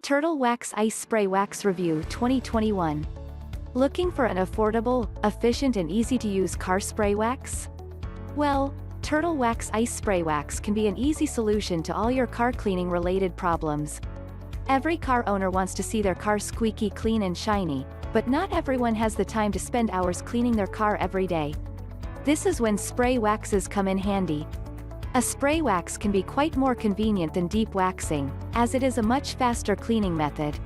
Turtle Wax Ice Spray Wax Review 2021. Looking for an affordable, efficient and easy-to-use car spray wax? Well, Turtle Wax Ice Spray Wax can be an easy solution to all your car cleaning-related problems. Every car owner wants to see their car squeaky clean and shiny, but not everyone has the time to spend hours cleaning their car every day. This is when spray waxes come in handy. A spray wax can be quite more convenient than deep waxing, as it is a much faster cleaning method.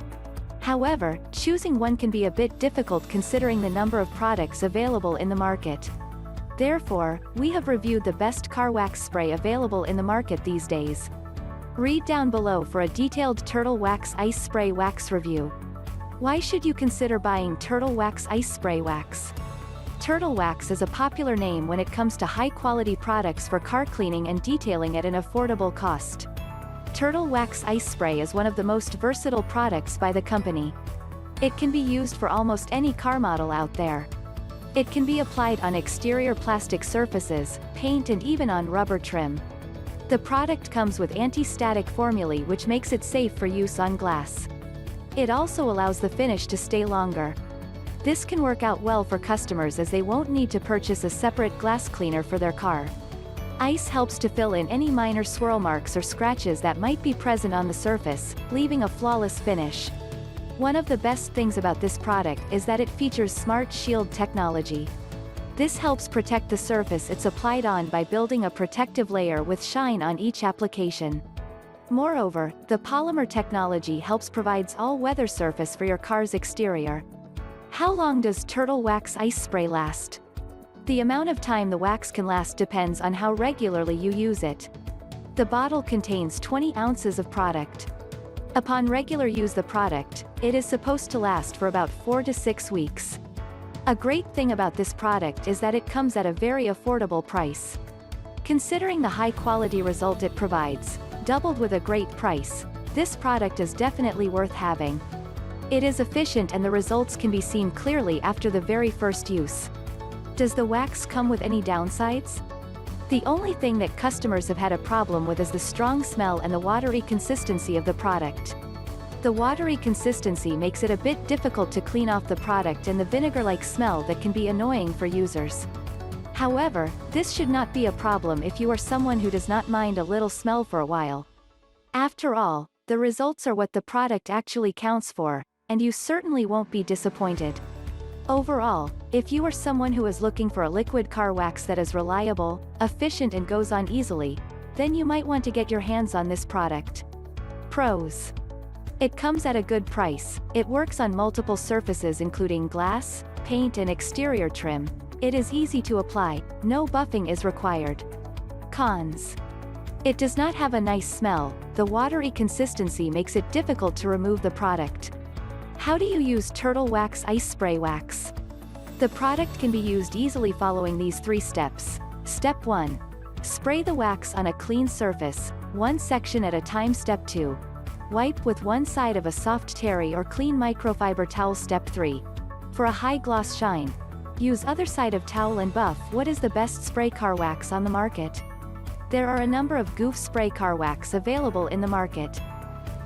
However, choosing one can be a bit difficult considering the number of products available in the market. Therefore, we have reviewed the best car wax spray available in the market these days. Read down below for a detailed Turtle Wax Ice Spray Wax review. Why should you consider buying Turtle Wax Ice Spray Wax? Turtle Wax is a popular name when it comes to high-quality products for car cleaning and detailing at an affordable cost. Turtle Wax Ice Spray is one of the most versatile products by the company. It can be used for almost any car model out there. It can be applied on exterior plastic surfaces, paint and even on rubber trim. The product comes with anti-static formulae which makes it safe for use on glass. It also allows the finish to stay longer. This can work out well for customers as they won't need to purchase a separate glass cleaner for their car. Ice helps to fill in any minor swirl marks or scratches that might be present on the surface, leaving a flawless finish. One of the best things about this product is that it features Smart Shield technology. This helps protect the surface it's applied on by building a protective layer with shine on each application. Moreover, the polymer technology helps provides all-weather surface for your car's exterior. How long does Turtle Wax Ice Spray last? The amount of time the wax can last depends on how regularly you use it. The bottle contains 20 ounces of product. Upon regular use the product, it is supposed to last for about 4 to 6 weeks. A great thing about this product is that it comes at a very affordable price. Considering the high-quality result it provides, doubled with a great price, this product is definitely worth having. It is efficient and the results can be seen clearly after the very first use. Does the wax come with any downsides? The only thing that customers have had a problem with is the strong smell and the watery consistency of the product. The watery consistency makes it a bit difficult to clean off the product and the vinegar-like smell that can be annoying for users. However, this should not be a problem if you are someone who does not mind a little smell for a while. After all, the results are what the product actually counts for, and you certainly won't be disappointed. Overall, if you are someone who is looking for a liquid car wax that is reliable, efficient and goes on easily, then you might want to get your hands on this product. Pros. It comes at a good price, it works on multiple surfaces including glass, paint and exterior trim, it is easy to apply, no buffing is required. Cons. It does not have a nice smell, the watery consistency makes it difficult to remove the product. How do you use Turtle Wax Ice Spray Wax? The product can be used easily following these 3 steps. Step 1. Spray the wax on a clean surface, one section at a time. Step 2. Wipe with one side of a soft terry or clean microfiber towel. Step 3. For a high gloss shine, use other side of towel and buff. What is the best spray car wax on the market? There are a number of goof spray car wax available in the market.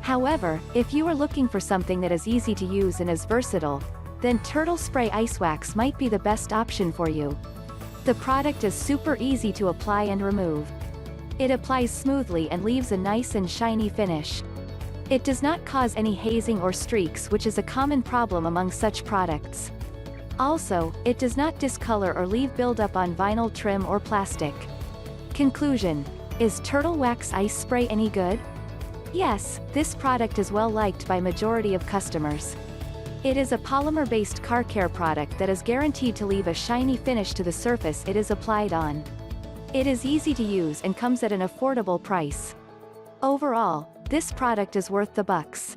However, if you are looking for something that is easy to use and is versatile, then Turtle Spray Ice Wax might be the best option for you. The product is super easy to apply and remove. It applies smoothly and leaves a nice and shiny finish. It does not cause any hazing or streaks, which is a common problem among such products. Also, it does not discolor or leave buildup on vinyl trim or plastic. Conclusion. Is Turtle Wax Ice Spray any good? Yes, this product is well liked by majority of customers. It is a polymer-based car care product that is guaranteed to leave a shiny finish to the surface it is applied on. It is easy to use and comes at an affordable price. Overall, this product is worth the bucks.